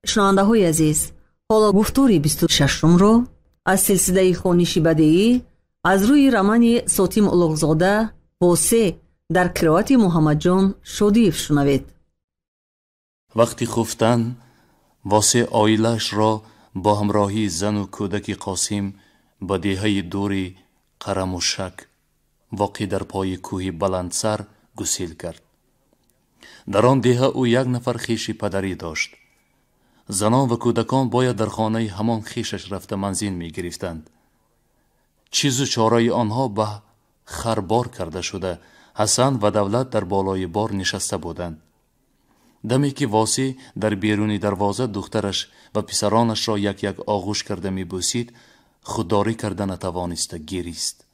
شنونده عزیز، حالا گفتاری 26 رو از سلسله خوانش بدیعی از روی رمان ساتیم اولوغزاده واسه در قرائت محمد جان شودیف شنوید. وقتی خفتن واسه آیلش را با همراهی زن و کودک قاسم به دیهه دوری قرموشک واقع در پای کوه بلندسر گسیل کرد. در آن دیهه او یک نفر خویش پدری داشت. زنان و کودکان باید در خانه همان خویشش رفته منزل می گرفتند. چیز و چاره آنها به خربار کرده شده. حسن و دولت در بالای بار نشسته بودند. دمی که واسی در بیرونی دروازه دخترش و پسرانش را یک یک آغوش کرده می بوسید، خودداری کرده نتوانسته گریست.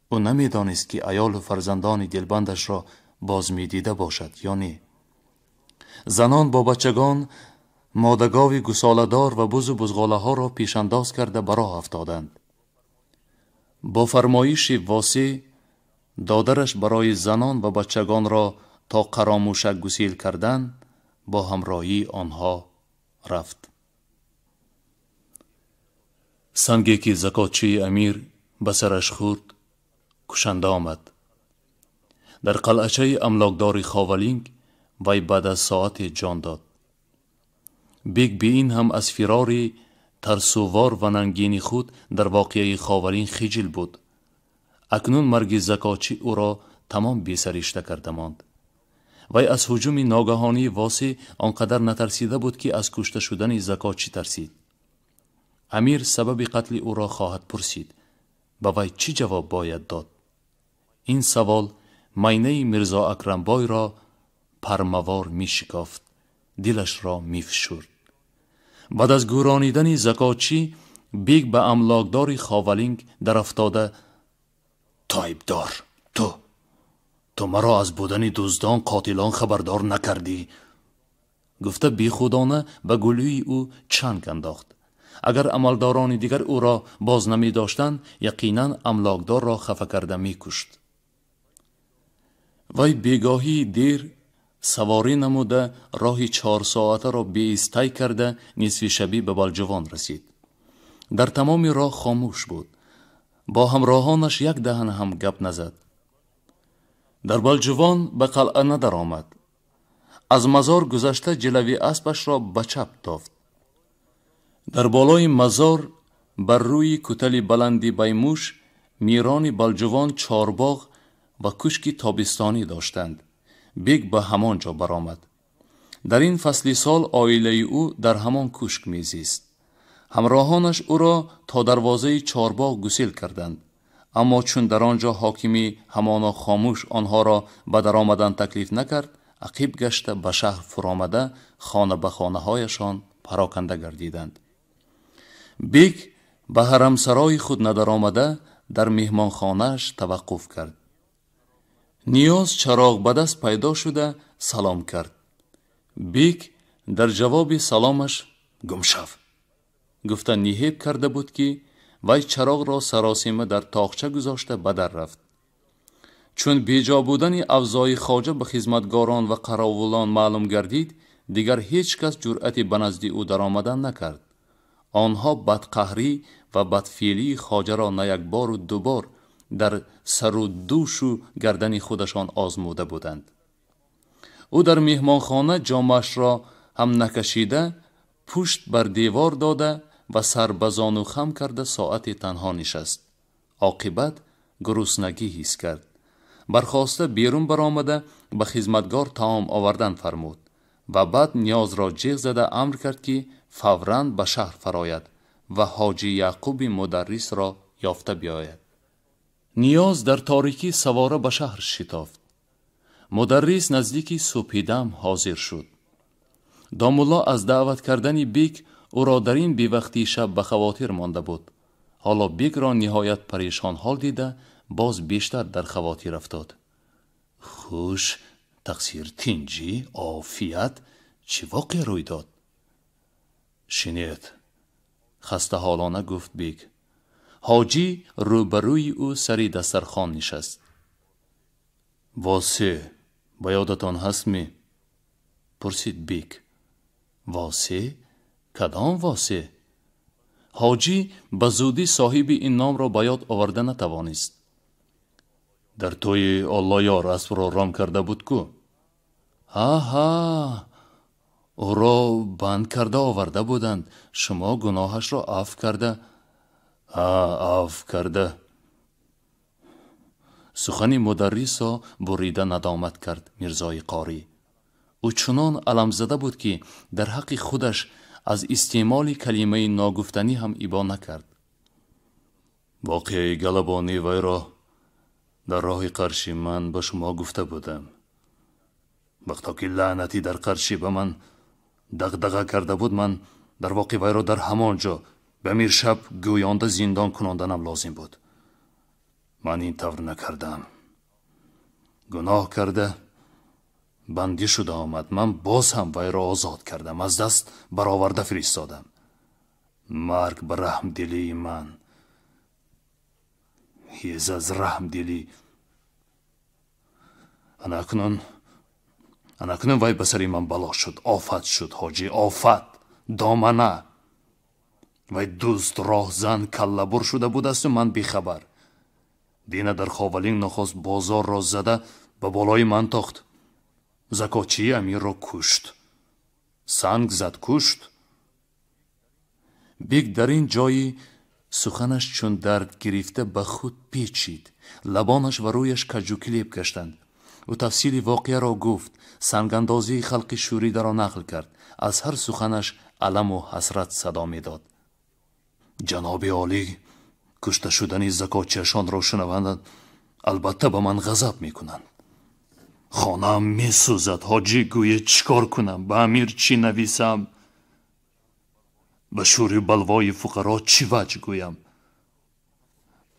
او نمی دانست که عیال و فرزندان دلبندش را باز می دیده باشد یا نه. زنان با بچگان مادگاوی گساله‌دار و بز و بزغاله ها را پیشانداز کرده براه افتادند. با فرمایش واسی دادرش برای زنان و بچگان را تا قراموشک گسیل کردن با همراهی آنها رفت. سنگی که زکاتچی امیر به سرش خورد کشنده آمد. در قلعه املاکدار خاولینگ وی بعد از ساعت جان داد. بیگ به این هم از فرار ترسووار و ننگین خود در واقعه خاولین خجل بود. اکنون مرگ زکاتچی او را تمام بی‌سرشته کرده ماند. وی از هجوم ناگهانی واسی آنقدر نترسیده بود که از کشته شدن زکاتچی ترسید. امیر سبب قتل او را خواهد پرسید. به وی چی جواب باید داد؟ این سوال مینه میرزا اکرم بای را پرموار می شکافت. دلش را می فشرد. بعد از گورانیدن زکاتچی بیگ به املاکدار خاولینگ در افتاده تایب دار، تو مرا از بودن دزدان قاتلان خبردار نکردی؟ گفته بی خودانه به گلوی او چنگ انداخت. اگر عملداران دیگر او را باز نمی داشتند یقینا املاکدار را خفه کرده می کشت. وی بیگاهی دیر سواری نموده راهی 4 ساعته را بی‌استی کرده نصف شبی به بلجوان رسید. در تمام راه خاموش بود. با همراهانش یک دهن هم گپ نزد. در بلجوان به قلعه ندر آمد. از مزار گذشته جلوی اسبش را به چپ تافت. در بالای مزار بر روی کتل بلندی بیموش میران بلجوان چارباغ و کشکی تابستانی داشتند. بیگ به همان جا برآمد. در این فصل سال عائله او در همان کشک میزیست. همراهانش او را تا دروازه چارباغ گسیل کردند. اما چون در آنجا حاکمی همانا خاموش آنها را به در آمدن تکلیف نکرد، عقیب گشته به شهر فرآمده خانه به خانه هایشان پراکنده گردیدند. بیگ به حرمسرای خود ندر آمده در مهمانخانه‌اش توقف کرد. نیاز چراغ به دست پیدا شده سلام کرد. بیگ در جواب سلامش گم شو گفته نیهیب کرده بود که وی چراغ را سراسیمه در تاقچه گذاشته به در رفت. چون بیجا بودن افزای خواجه به خدمتگاران و قراولان معلوم گردید، دیگر هیچ کس جرأتی به نزد او در آمدن نکرد. آنها بدقهری و بدفعلی خواجه را نه یک بار و 2 بار در سر و دوش و گردن خودشان آزموده بودند. او در مهمانخانه جامش را هم نکشیده پشت بر دیوار داده و سر به زانو خم کرده ساعتی تنها نشست. عاقبت گرسنگی حس کرد. برخاسته بیرون برآمده به خدمتگار طعام آوردن فرمود و بعد نیاز را جیغ زده امر کرد که فوراً به شهر فراید و حاجی یعقوب مدرس را یافته بیاید. نیاز در تاریکی سواره به شهر شتافت. مدرس نزدیکی صبحدم حاضر شد. دامولا از دعوت کردن بیگ او را در این بیوقتی شب به خواطر مانده بود. حالا بیگ را نهایت پریشان حال دیده باز بیشتر در خواطر افتاد. خوش تقصیر تینجی عافیت چه واقع روی داد؟ شنید خسته حالانه گفت بیگ. حاجی روبروی او سری دسترخوان نشست. واسه با یادتان هست می؟ پرسید بیگ. واسه کدام واسه؟ حاجی به زودی صاحب این نام را به یاد آورده نتوانست. در توی الله یار اسب را رام کرده بود کو؟ ها او را بند کرده آورده بودند. شما گناهش را عفو کرده. عفو کرده. سخن مدرس را بریده ندامت کرد میرزای قاری. او چنان علم زده بود که در حق خودش از استعمال کلمه ناگفتنی هم ابا نکرد. واقعی گلبانی وی را در راه قرشی من به شما گفته بودم. وقتا که لعنتی در قرشی به من دغدغه کرده بود، من در واقع وی را در همانجا به میر شب گویانده زندان کناندنم لازم بود. من این طور نکردم. گناه کرده بندی شده آمد. من باز هم وی را آزاد کردم، از دست برآورده فرستادم. مرگ به رحم دلی من، هیز از رحم دلی. اناکنون وی بسری من بلا شد، آفت شد حاجی، آفت، دامنه. وی دوست راه زن کله بر شده بود است و من بیخبر. دینه در خاولین نخواست بازار را زده به بالای من تاخت. زکاتچی امیر را کشت. سنگ زد کشت. بیگ در این جایی سخنش چون درد گرفته به خود پیچید. لبانش و رویش کجوکلیب گشتند. او تفصیل واقعه را گفت. سنگاندازی خلق شوریده را نقل کرد. از هر سخنش الم و حسرت صدا می داد. جناب عالی کشته شدن زکاتچیشان را شنوند البته به من غضب می کنند. خانه‌ام می سوزد حاجی. گویه چیکار کنم؟ به امیر چی نویسم؟ به شور بلوای فقرا چی وجه گویم؟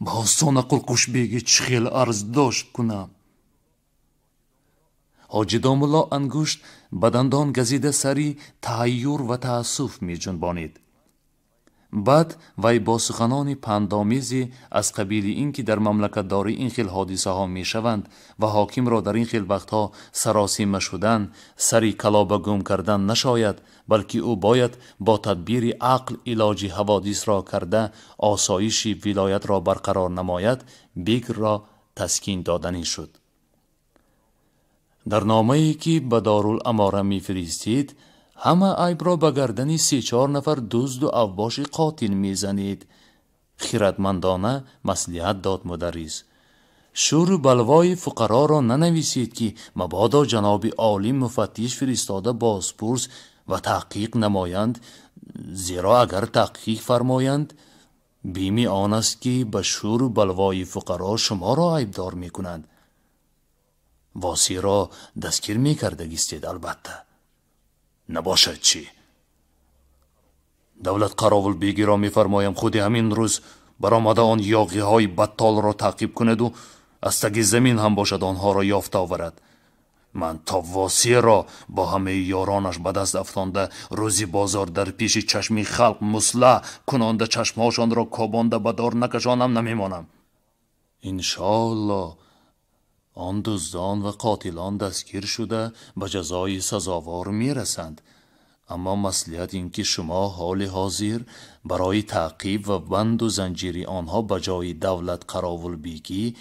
به آستان قلقوش بیگی چی خیل عرض داشت کنم؟ حاجی داملا انگشت به دندان گزیده سری تحیر و تأسف می جنبانید. بعد وی با سخنان پندآمیزی از قبیل این که در مملکت داری این خیل حادثه ها می شوند و حاکم را در این خیل وقتها سراسیمه شدن، سری کلابه گم کردن نشاید، بلکه او باید با تدبیر عقل علاج حوادث را کرده آسایش ولایت را برقرار نماید. بیگ را تسکین دادنی شد. در نامه‌ای که به دارالاماره می فرستید همه عیب را به گردن 3-4 نفر دزد و اوباش قاتل میزنید. خیرتمندانه مصلحت داد مدرس. شور و بلوای فقرا را ننویسید که مبادا جناب عالی مفتش فرستاده بازپرس و تحقیق نمایند، زیرا اگر تحقیق فرمایند بیمی آن است که به شور و بلوای فقرا شما را عیبدار میکنند. واسی را دستگیر میکردگیستید البته. نباشد چی؟ دولت قراول بیگی را میفرمایم خود همین روز برآمده آن یاغی های بطال را تعقیب کند و از تگ زمین هم باشد آنها را یافته آورد. من تا واسی را با همه یارانش به دست افشانده روزی بازار در پیش چشمی خلق مسلح کننده چشمهاشان را کابانده به دار نکشانم نمیمانم. انشاءالله آن دزدان و قاتلان دستگیر شده به جزای سزاوار میرسند. اما مصلحت این که شما حال حاضر برای تعقیب و بند و زنجیری آنها به جای دولت قراول بیگی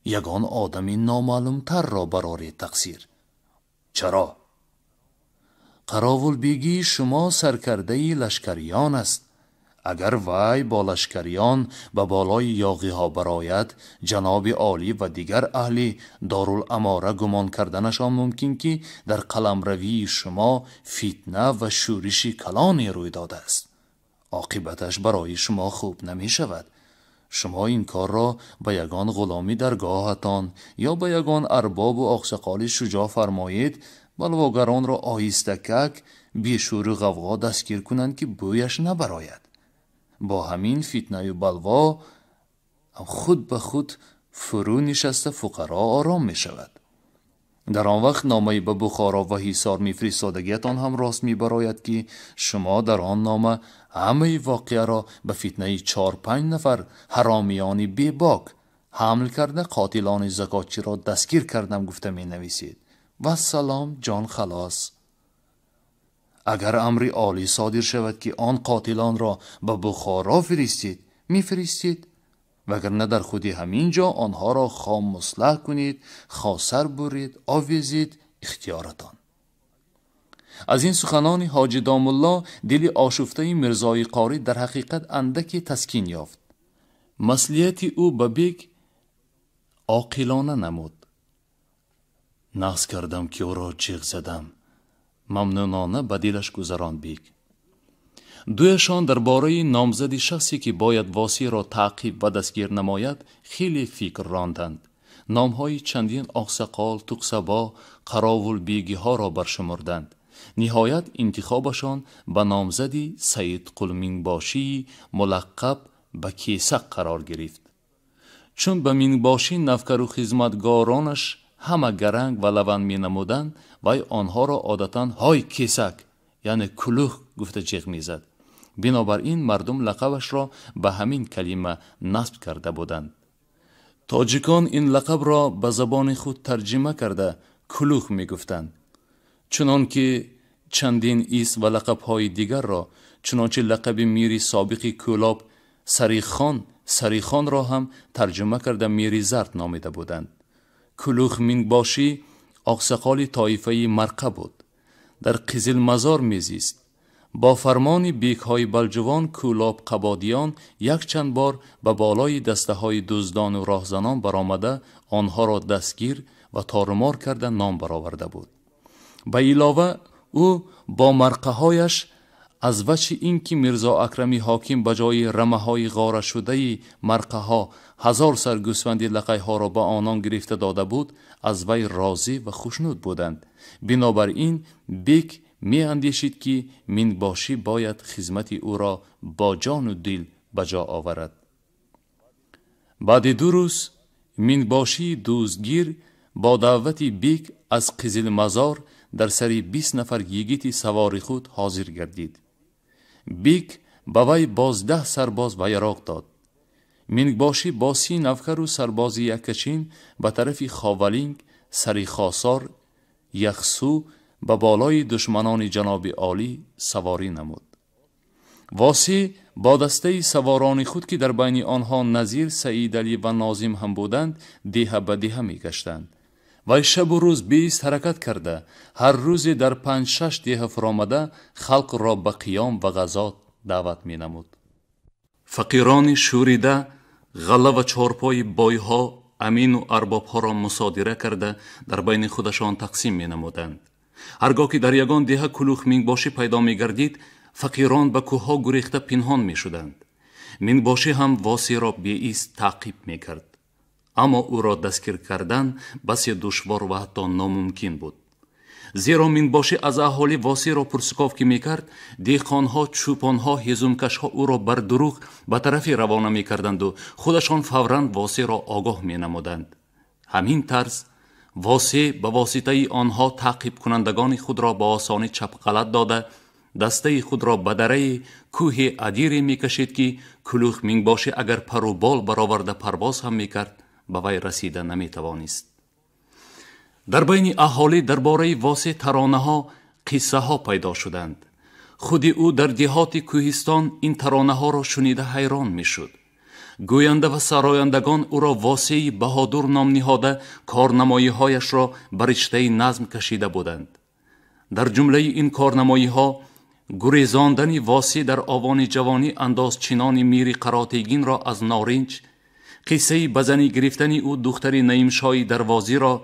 یگان آدمی نامعلوم تر را برای تقصیر. چرا؟ قراول بیگی شما سرکرده لشکریان است. اگر وی با لشکریان به بالای یاغی ها براید، جناب عالی و دیگر اهل دارالاماره گمان کردنشان ممکن که در قلمروی شما فتنه و شورش کلانی روی داده است. عاقبتش برای شما خوب نمی شود. شما این کار را به یگان غلامی درگاهتان یا به یگان ارباب و آقسقال شجاع فرمایید، بلواگران را آهستکک بی شور و غوغا دستگیر کنند که بویش نبراید. با همین فتنه و بلوا خود به خود فرو نشسته فقرا آرام می شود. در آن وقت نامه به بخارا و حصار میفرستادگیتان هم راست می براید که شما در آن نامه همه واقعه را به فتنه 4-5 نفر حرامیانی بیباک حمل کرده قاتلان زکاتچی را دستگیر کردم گفته می نویسید. و سلام جان خلاص. اگر امری عالی صادر شود که آن قاتلان را به بخارا فرستید میفرستید، وگرنه در خودی همین جا آنها را خام مسلح کنید، خاصر برید، آویزید، اختیارتان. از این سخنان حاجی دام الله دل آشفته مرزای قاری در حقیقت اندکی تسکین یافت. مصلحت او به بیگ عاقلانه نمود. نقص کردم که او را جیغ زدم، ممنونانه به دلش گذران بیگ. دویشان درباره نامزد شخصی که باید واسی را تعقیب و دستگیر نماید خیلی فکر راندند. نامهای چندین آقسقال، توقسبا، قراول بیگی ها را برشمردند. نهایت انتخابشان به نامزدی سید قلمینباشی ملقب به کیسق قرار گرفت. چون به مینباشی نوکر و خدمتگارانش همه گرنگ و لوند می نمودند و آنها را عادتاً های کیسک یعنی کلوخ گفته جیغ می زد. بنابراین مردم لقبش را به همین کلمه نصب کرده بودند. تاجیکان این لقب را به زبان خود ترجمه کرده کلوخ می گفتند. چنان که چندین اسم و لقب های دیگر را، چنانچه لقب میری سابقی کولاب سریخان را هم ترجمه کرده میری زرد نامیده بودند. کلوخ مینباشی آقسقال طایفه مرقه بود. در قزل مزار میزیست. با فرمان بیک های بلجوان کولاب قبادیان یک چند بار به بالای دسته های دزدان و راهزنان برآمده آنها را دستگیر و تارمار کرده نام برآورده بود. به علاوه او با مرقه هایش از وجه اینکه میرزا اکرمی حاکم بجای رمه های غاره شده مرقه ها 1000 سر گوسفند لقی ها را به آنان گرفته داده بود از وی راضی و خوشنود بودند. بنابراین بیک می اندیشید که مینباشی باید خدمت او را با جان و دل بجا آورد. بعد 2 روز مینباشی دزدگیر با دعوت بیک از قزل مزار در سری 20 نفر گیگیت سوار خود حاضر گردید. بیک به وی 12 سرباز و یراق داد. مینباشی با 30 نفر و سربازی یکچین به طرف خاولینگ سری خاصار یخسو به بالای دشمنان جناب عالی سواری نمود. واسی با دسته سواران خود که در بین آنها نظیر سعید علی و ناظم هم بودند دیه به دیه می گشتند. و شب و روز 20 حرکت کرده هر روز در 5-6 دیه فرامده خلق را به قیام و غزات دعوت می نمود. فقیران شوریده غله و چارپای بایها امین و ارباب ها را مصادره کرده در بین خودشان تقسیم می نمودند. هرگاه که در یگان دیه کلوخ مینباشی پیدا می گردید فقیران به کوه ها گریخته پنهان می شدند. مینباشی هم واسی را بی ایست تعقیب می کرد. اما او را دستگیر کردن بسی دشوار و حتی ناممکن بود. زیرا مینباشی از اهالی واسی را پرسکاف که می کرد دیخانها، چوپانها، هیزمکشها او را بر دروغ به طرفی روانه می کردند و خودشان فوراً واسی را آگاه می نمودند. همین طرز واسی به واسطه آنها تعقیب کنندگان خود را با آسانی چپ غلط داده دسته خود را به دره کوه ادیری می کشید که کلوخ مینباشی اگر پر و بال برآورده پرواز هم می کرد به وی رسیده نمی توانست. در بین اهالی درباره واسی ترانه ها قصه ها پیدا شدند. خود او در دهات کوهستان این ترانه ها را شنیده حیران می شد. گوینده و سرایندگان او را واسی بهادر نام نهاده کارنمایی هایش را بر رشته نظم کشیده بودند. در جمله این کارنمایی ها گریزاندن واسی در آوان جوانی انداز چینان میری قراتیگین را از نارنج، قصه بزنی گرفتن او دختر نعیمشای دروازی را،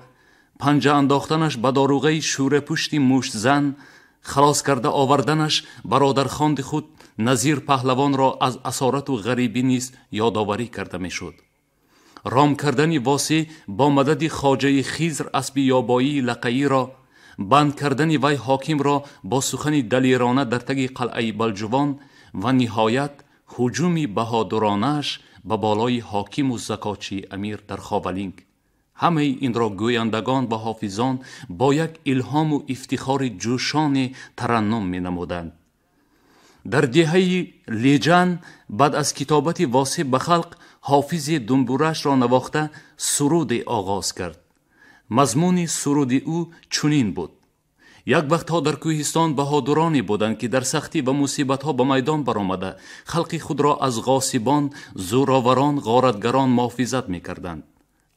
پنجه انداختنش به داروغه شوره پشتی مشت زن، خلاص کرده آوردنش برادر خاند خود نظیر پهلوان را از اسارت و غریبی نیز یادآوری کرده می شد. رام کردن واسی با مدد خواجه خیزر اسب یابایی لقیی را، بند کردن وی حاکم را با سخن دلیرانه در تگ قلعه بلجوان و نهایت هجوم بهادرانش به بالای حاکم و زکاچی امیر در خاولینگ. همه این را گویندگان و حافظان با یک الهام و افتخار جوشان ترنم می نمودند. در دهه لیجن بعد از کتابت واسی به خلق حافظ دنبورش را نواخته سرود آغاز کرد. مضمون سرود او چنین بود: یک وقتها در کوهستان بهادرانی بودند که در سختی و مصیبتها به میدان برآمده خلق خود را از غاصبان، زورآوران، غارتگران محافظت می‌کردند.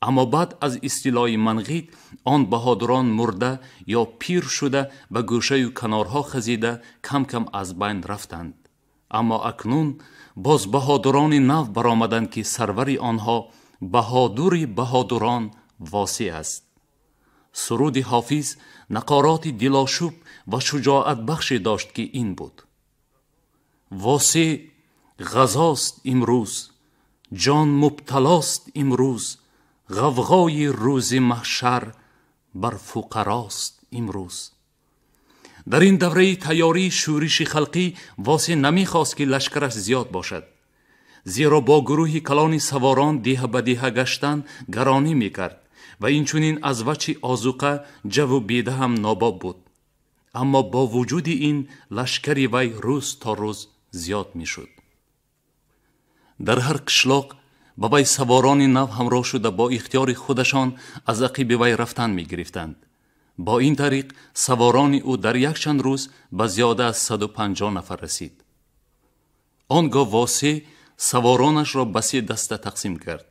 اما بعد از استیلای منقیط آن بهادران مرده یا پیر شده به گوشه و کنارها خزیده کم کم از بین رفتند. اما اکنون باز بهادران نو برآمدند که سرور آنها بهادر بهادران واصی است. سرود حافظ نقارات دلاشوب و شجاعت بخشی داشت که این بود: واصی غزاست امروز، جان مبتلاست امروز، غوغای روز محشر بر فقراست امروز. در این دوره تیاری شورش خلقی واصی نمیخواست که لشکرش زیاد باشد، زیرا با گروهی کلان سواران دیه به دیه گشتن گرانی میکرد و اینچنین از وجه آذوقه جو بیده هم ناباب بود. اما با وجود این لشکری وی روز تا روز زیاد میشد. در هر قشلاق با وی سواران نو همراه شده با اختیار خودشان از عقیب وی رفتن می گرفتند. با این طریق سواران او در یک چند روز به زیاده از 150 نفر رسید. آنگاه واصی سوارانش را به 3 دسته تقسیم کرد.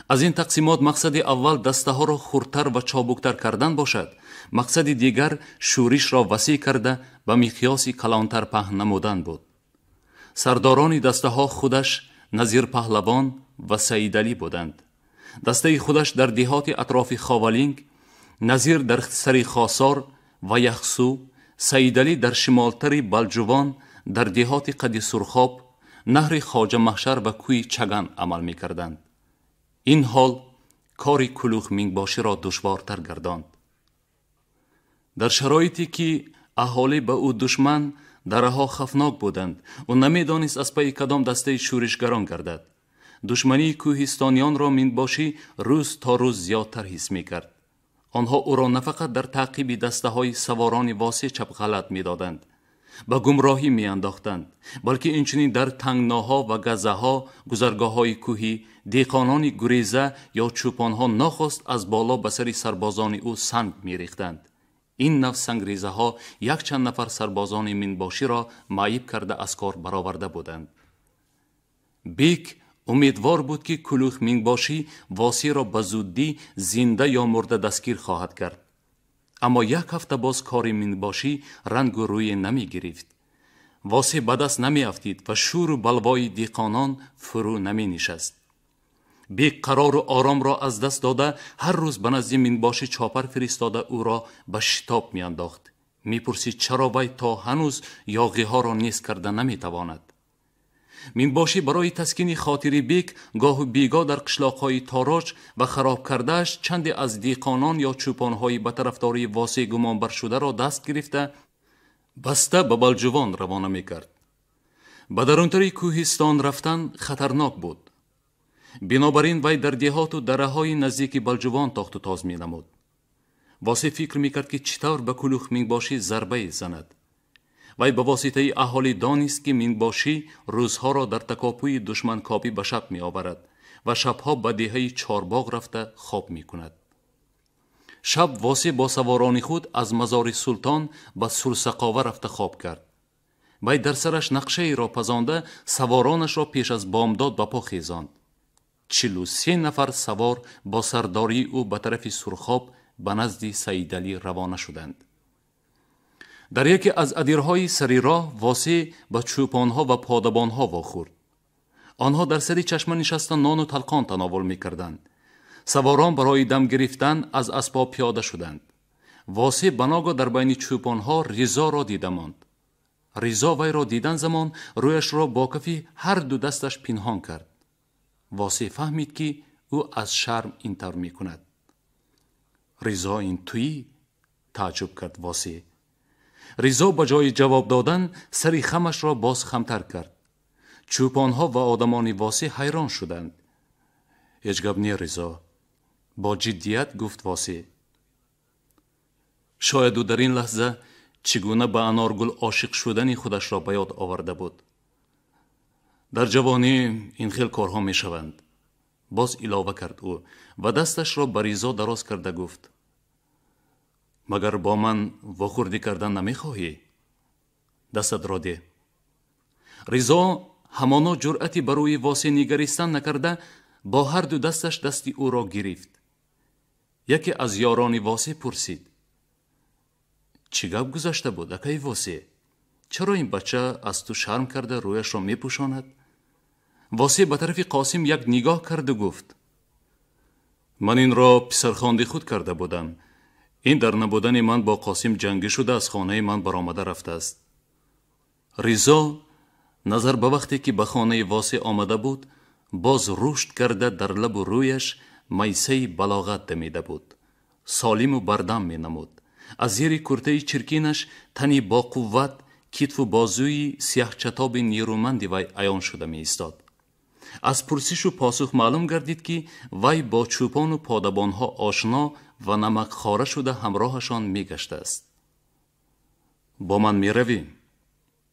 از این تقسیمات مقصد اول دسته ها را خردتر و چابکتر کردن باشد، مقصد دیگر شورش را وسیع کرده و مقیاسی کلانتر پهن نمودن بود. سرداران دسته ها خودش نظیر پهلوان و سعید علی بودند. دسته خودش در دهات اطراف خاولینگ، نظیر در سری خاصار و یخسو، سعید علی در شمالتر بلجوان در دهات قدی سرخاب، نهر خواجه محشر و کوی چگن عمل می کردند. این حال کار کلوخ منگباشی را دشوارتر گرداند. در شرایطی که اهالی به او دشمن درها خفناک بودند و نمیدانست از پی کدام دسته شورشگران گردد، دشمنی کوهستانیان را منگباشی روز تا روز زیادتر حس می کرد. آنها او را نه فقط در تعقیب دسته های سواران واصی چپ غلط می دادند، به گمراهی می انداختند، بلکه اینچنین در تنگناها و گزه ها، گذرگاه های کوهی، دیقانان گریزه یا چوپان ها ناخست از بالا به سر سربازان او سنگ می ریختند. این نوع سنگریزه ها یک چند نفر سربازان منگباشی را معیب کرده از کار برآورده بودند. بیک امیدوار بود که کلوخ منگباشی واصی را به زودی زنده یا مرده دستگیر خواهد کرد. اما یک هفته باز کار منگباشی رنگ و روی نمی گرفت. واصی به دست نمی افتید و شور و بلوای دیقانان فرو نمی نشست. بیک قرار و آرام را از دست داده هر روز به نزد منگباشی چاپر فرستاده او را به شتاب می انداخت. می پرسید چرا وی تا هنوز یاغی ها را نیست کرده نمی تواند. منگباشی برای تسکین خاطر بیک گاه و بیگاه در قشلاق‌های تاراج و خراب کردهش چند از دیقانان یا چوپان‌های به طرفداری واصی گمانبر شده را دست گرفته بسته به بلجوان روانه می‌کرد. به درونتر کوهستان رفتن خطرناک بود. بنابراین وی در دهات و دره‌های نزدیک بلجوان تاخت و تاز می‌نمود. واصی فکر می‌کرد که چطور به کلوخ منگباشی ضربه زند. وی به واسطه اهالی دانست که منگباشی روزها را در تکاپوی دشمن کابی به شب می آورد و شبها به دهه چارباغ رفته خواب می کند. شب واصی با سواران خود از مزار سلطان به سرسقاوه رفته خواب کرد. وی در سرش نقشه ای را پزانده سوارانش را پیش از بامداد به پا خیزاند. 43 نفر سوار با سرداری او به طرف سرخاب به نزد سعید علی روانه شدند. در یکی از ادیرهای سری راه واصی به چوپانها و پادبانها واخورد. آنها در سری چشمه نشسته نان و تلقان تناول می کردند. سواران برای دم گرفتن از اسباب پیاده شدند. واصی بناگاه در بین چوپانها ریزا را دیده ماند. ریزا وی را دیدن زمان رویش را با کفی هر دو دستش پنهان کرد. واصی فهمید که او از شرم این طور می کند. ریزا این تویی؟ تعجب کرد واصی. ریزا به جای جواب دادن سری خمش را باز خمتر کرد. چوپانها و آدمان واصی حیران شدند. هیچ گپ نی ریزا، با جدیت گفت واصی. شاید او در این لحظه چگونه به انارگل عاشق شدن خودش را به یاد آورده بود. در جوانی این خیل کارها می شوند. باز علاوه کرد او و دستش را به ریزا دراز کرده گفت: مگر با من واخوردی کردن نمیخواهی؟ دستت را ده. رضا همانا جرأتی برای واسی نگریستن نکرده با هر دو دستش دستی او را گرفت. یکی از یاران واسی پرسید: چی گپ گذشته بود اکای واسی؟ چرا این بچه از تو شرم کرده رویش را میپوشاند؟ واسی به طرف قاسم یک نگاه کرد و گفت: من این را پسرخواندی خود کرده بودم. این در نبودن من با قاسم جنگی شده از خانه من برآمده رفته است. رضا نظر به وقتی که به خانه واسی آمده بود باز رشد کرده در لب و رویش میسه بلاغت دمیده بود. سالم و بردم می نمود. از زیر کرته چرکینش تنی با قوت، کتف و بازوی سیاه چتاب نیرومندی وی عیان شده می ایستاد. از پرسش و پاسخ معلوم گردید که وی با چوپان و پادبان ها آشنا و نمک خواره شده همراهشان می گشته است. با من می رویم؟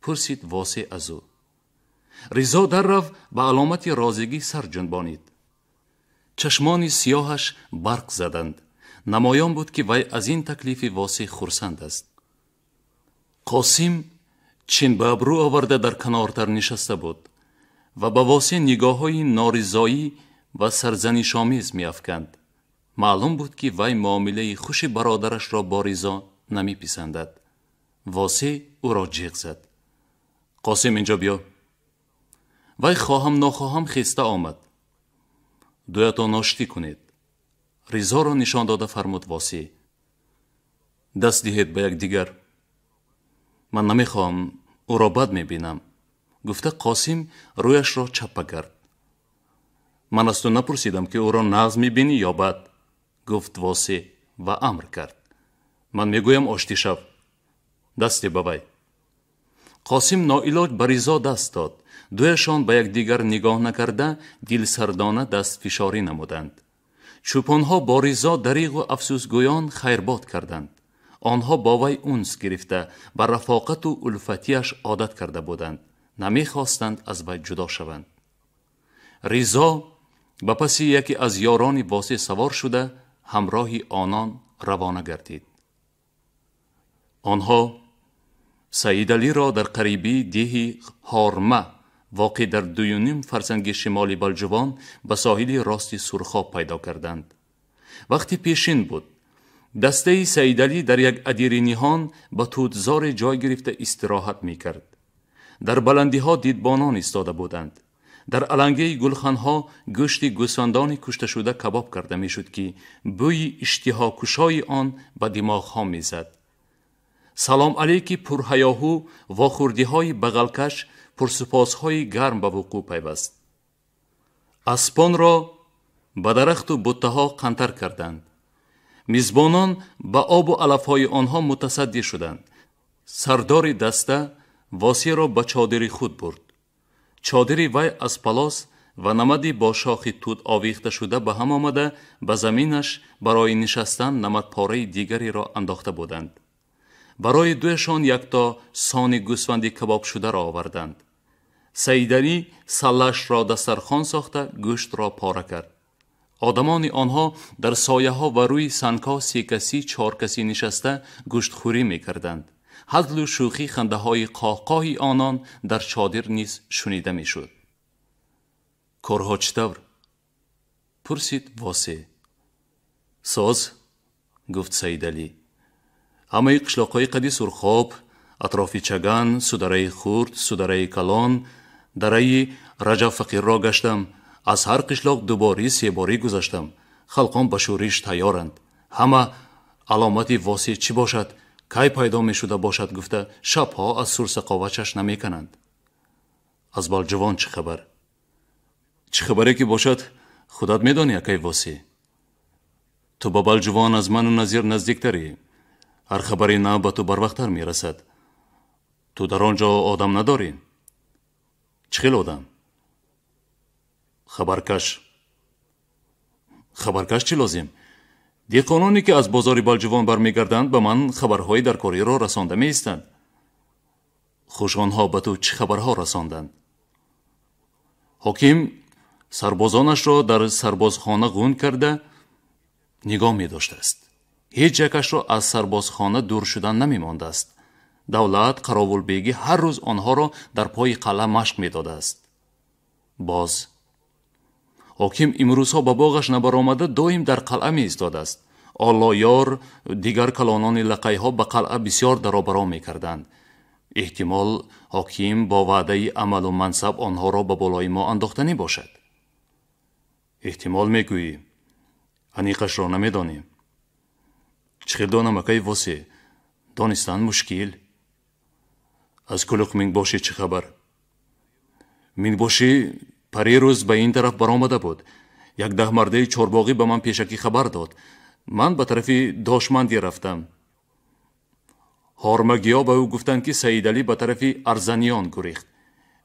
پرسید واسی از او. رضا در رفت به علامت رازگی سر جنبانید. چشمان سیاهش برق زدند. نمایان بود که وی از این تکلیف واسی خرسند است. قاسم چین به ابرو آورده در کنارتر نشسته بود و به واسی نگاه های نارضایی و سرزنش‌آمیز می افکند. معلوم بود که وی معامله خوش برادرش را با رضا نمی پسندد. واسی او را جیغ زد: قاسم اینجا بیا. وی خواهم ناخواهم خسته آمد. دویتان آشتی کنید. رضا را نشان داده فرمود واسی: دست دهید به یک دیگر. من نمیخواهم، او را بد میبینم. گفته قاسم رویش را چپه کرد. من از تو نپرسیدم که او را نغز میبینی یا بد. گفت واسی و امر کرد: من میگویم آشتی شو. دستی ببای. قاسم ناعلاج به رضا دست داد. دویشان به یک دیگر نگاه نکرده دل سردانه دست فشاری نمودند. چوپانها با رضا دریغ و افسوسگویان خیرباد کردند. آنها با وی انس گرفته بر رفاقت و الفتیش عادت کرده بودند. نمیخواستند از وی جدا شوند. رضا به پس یکی از یاران واسی سوار شده همراه آنان روانه گردید. آنها سید علی را در قریبی دیه هارمه واقع در 2.5 فرسنگ شمالی بلجوان به ساحل راست سرخاب پیدا کردند. وقتی پیشین بود دسته سید علی در یک ادیر نهان به تودزار جای گرفته استراحت می کرد. در بلندی ها دیدبانان ایستاده بودند. در علنگه گلخانها گوشت گوسفندان کشته شده کباب کرده می شد که بوی اشتها کشای آن به دماغ ها می زد. سلام علیکی پرهیاهو و خوردی های بغلکش پرسپاس های گرم به وقوع پیوست. اسبان را به درخت و بوته ها قنطر کردند. میزبانان به آب و علف های آنها متصدی شدند. سردار دسته واسی را به چادری خود برد. چادری وی از پلاس و نمدی با شاخ توت آویخته شده به هم آمده به زمینش برای نشستن نمد پاره دیگری را انداخته بودند. برای دویشان یک تا سان گوسفندی کباب شده را آوردند. سید علی سلش را دسترخوان ساخته گوشت را پاره کرد. آدمان آنها در سایه ها و روی سنگ‌ها 3 کسی 4 کسی نشسته گوشت خوری می کردند. هزل و شوخی خنده های قاقاهی آنان در چادر نیز شنیده می شد. کارها چطور؟ پرسید واسی. ساز؟ گفت سید علی. همه قشلاقهای قدی سرخاب، اطراف چگن، سودره خورد، سودره کلان، دره رجب فقیر را گشتم. از هر قشلاق 2 باری 3 باری گذشتم. خلقان به شورش تیارند. همه علامت واسی چی باشد؟ کی پیدا می شده باشد گفته شبها از سرسقاوچش نمی کنند. از بلجوان چه خبر؟ چه خبره که باشد خودت می دانی اکی واسی. تو با بلجوان از من و نظیر نزدیکتری. هر خبری نه به تو بر وقتر می رسد. تو در آنجا آدم نداری؟ چه خیل آدم؟ خبرکش. خبرکش چی لازم؟ دیقانانی که از بازار بلجوان برمیگردند به من خبرهای درکاری را رسانده می ایستند. خوش آنها به تو چه خبرها رساندند؟ حاکم سربازانش را در سربازخانه غون کرده نگاه می داشته است. هیچ یکش را از سربازخانه دور شدن نمی مانده است. دولت قراولبیگی هر روز آنها را در پای قلعه مشق می داده است. باز حاکم امروزها به باغش نبرآمده دائم در قلعه می ایستاده است. آلایار دیگر کلانان لقیها به قلعه بسیار درآبرا می کردند. احتمال حاکم با وعده عمل و منصب آنها را به بالای ما انداختنی باشد. احتمال می گویی انیقش را نمی دانیم. چخیر دانم اکای واسه دانستن مشکل. از کلوخ مینگ باشی چه خبر؟ مینگ باشی پری روز به این طرف برآمده بود. یک 10 مرده چارباغی به من پیشکی خبر داد. من به طرف داشمندی رفتم. هارمگیا به او گفتند که سید علی به طرف ارزنیان گریخت.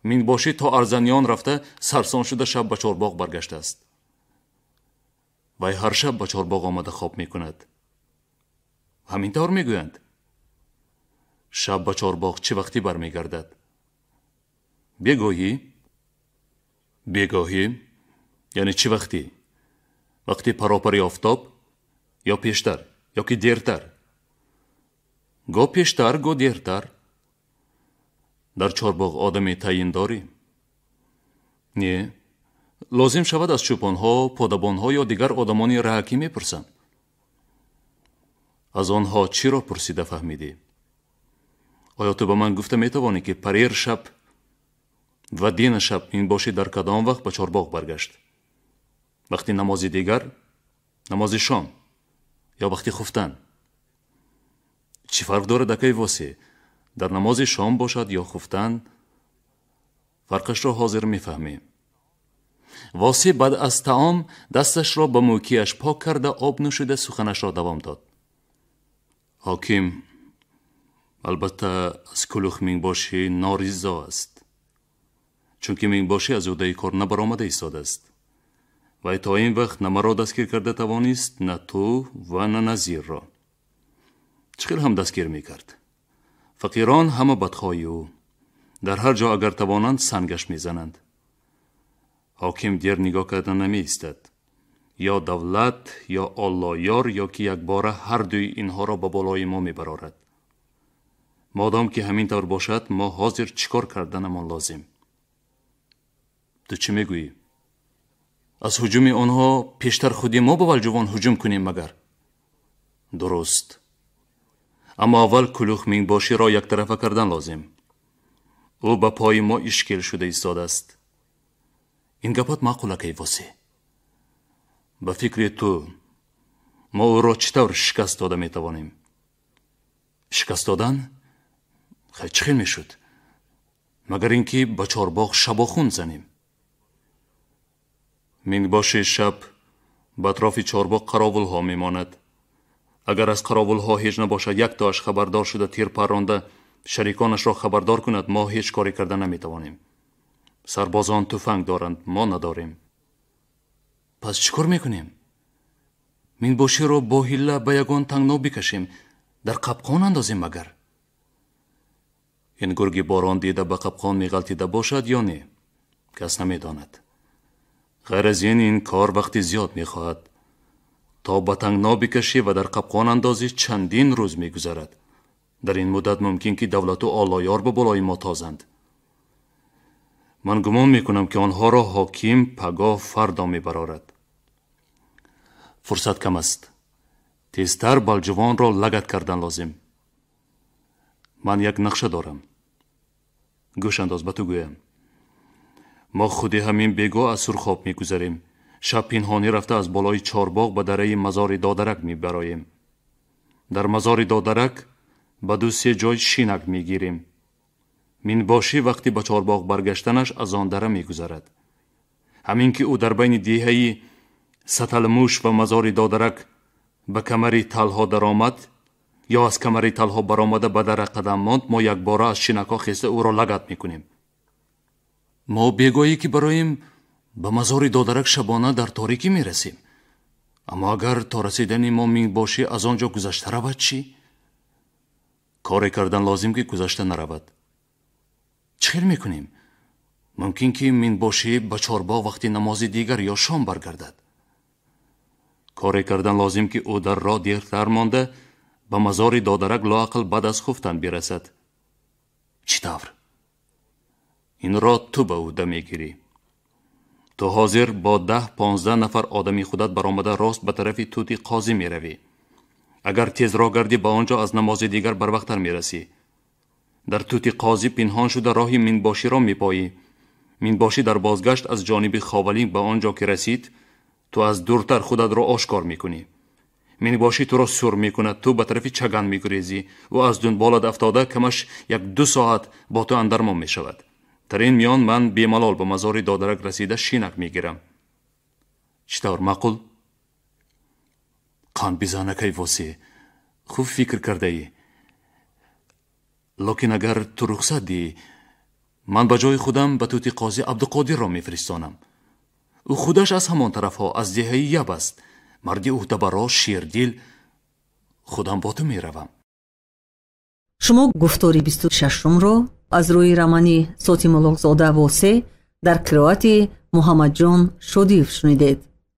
مینگ باشی تا ارزنیان رفته سرسان شده شب به چارباغ برگشته است. وی هر شب به چارباغ آمده خواب می کند. همین طور می گویند. شب به چارباغ چه وقتی برمی گردد؟ بگاهی؟ بگاهی؟ یعنی چه وقتی؟ وقتی پراپری آفتاب؟ یا پیشتر؟ یا که دیرتر؟ گو پیشتر گو دیرتر؟ در چارباغ آدمی تعیین داری؟ نه. لازم شود از چوپانها، پادبانها یا دیگر آدمانی رهکی می پرسم. از آنها چی را پرسیده فهمیدی؟ آیا تو به من گفته می توانی که پریر شب و دین شب این باشی در کدام وقت به چارباغ برگشت؟ وقتی نمازی دیگر؟ نماز شام؟ یا وقتی خفتن؟ چی فرق دارد اکای واسی؟ در نماز شام باشد یا خفتن؟ فرقش را حاضر می فهمیم. واسی بعد از طعام دستش را به موکیش پاک کرده آب نوشیده سخنش را دوام داد. حاکم البته از کلوخ مینگ باشی ناریزا است. چون که مینگ باشی از عهده کار نبرآمده ایستاده است. و تا این وقت نه مرا دستگیر کرده توانست، نه تو و نه نظیر را. چخیل هم دستگیر می کرد. فقیران همه بدخواهی او. در هر جا اگر توانند سنگش می زنند. حاکم دیر نگاه کردن نمی ایستد. یا دولت یا الله یار یا که یک باره هر دوی اینها را به بالای ما می برارد. مادام که همین طور باشد ما حاضر چیکار کردنمان لازم. تو چی می گویی؟ از هجوم آنها پیشتر خودی ما به بلجوان هجوم کنیم مگر؟ درست. اما اول کلوخ مینگ باشی را یک طرفه کردن لازم. او به پای ما اشکال شده ایستاده است. این گپات معقوله که واسی. به فکر تو ما او را چطور شکست داده می توانیم؟ شکست دادن؟ خیلی چخیل می شد. مگر اینکه به چارباغ شباخون زنیم. مینگ باشی شب به اطراف چارباغ قراول ها می ماند. اگر از قراول ها هیچ نباشد یک تاش خبردار شده تیر پرانده شریکانش را خبردار کند ما هیچ کاری کرده نمی توانیم. سربازان تفنگ دارند ما نداریم. پس چیکار میکنیم؟ مینگ باشی را با حیله به یگان تنگنا بکشیم در قبقان اندازیم مگر؟ این گرگ باران دیده به قبقان میغلطیده باشد یا نه؟ کس نمیداند. غیر از این کار وقتی زیاد میخواهد. تا به تنگنا بکشی و در قبقان اندازی چندین روز میگذرد. در این مدت ممکن که دولت و آلایار به بالای ما تازند. من گمان میکنم که آنها را حاکم پگاه فردا میبرارد. فرصت کم است. تیزتر بلجوان را لگد کردن لازم. من یک نقشه دارم. گوش انداز به تو گویم. ما خودی همین بگاه از سرخاب میگذریم. شب پنهانی رفته از بالای چارباغ به دره مزار دادرک میبراییم. در مزار دادرک به 2-3 جای شینک میگیریم. مینگ باشی وقتی به چارباغ برگشتنش از آن دره میگذرد. همین که او در بین دیهی ستلموش و مزار دادرک به کمری تلها در آمد یا از کمری تلها برآمده به دره قدم ماند ما یک باره از شینکا خسته او را لگد میکنیم. ما بیگاهی که برایم به مزار دادرک شبانه در تاریکی میرسیم. اما اگر تا رسیدن ما مینگ باشی از آنجا گذشته رود چی؟ کاری کردن لازم که گذشته نرود. چخیر میکنیم؟ ممکن که مینگ باشی به چارباغ وقتی نماز دیگر یا شام برگردد. کاری کردن لازم که او در راه دیرتر مانده به مزار دادرک لااقل بعد از خفتن برسد. چطور؟ این را تو به عهده میگیری. تو حاضر با 10-15 نفر آدمی خودت برآمده راست به طرف توتی قاضی می روی. اگر تیز راه گردی به آنجا از نماز دیگر بر وقتتر می رسی. در توتی قاضی پنهان شده راهی مینباشی را می پایی. مینباشی در بازگشت از جانب خاولی به آنجا که رسید تو از دورتر خودت را آشکار می کنی. مینباشی تو را سر می کند، تو به طرف چگن می گریزی و از دنبالت افتاده کمش 1-2 ساعت با تو اندرمان می شود. در این میان من بیملال به مزار دادرک رسیده شینک می گیرم. چطور معقول؟ قان بیزانکای واسه خوب فکر کرده ای. لکن اگر تو رخصت دی من به جای خودم به توتی قاضی عبدالقادر را می فرستانم. او خودش از همان طرف ها از جهه یب است. مردی عهده‌برا شیردل. خودم با تو می روم. شما گفتاری 26 رو از روی رمانی سوتی ملوغزاده واسه در قرائت محمد جان شودیف شنیدید.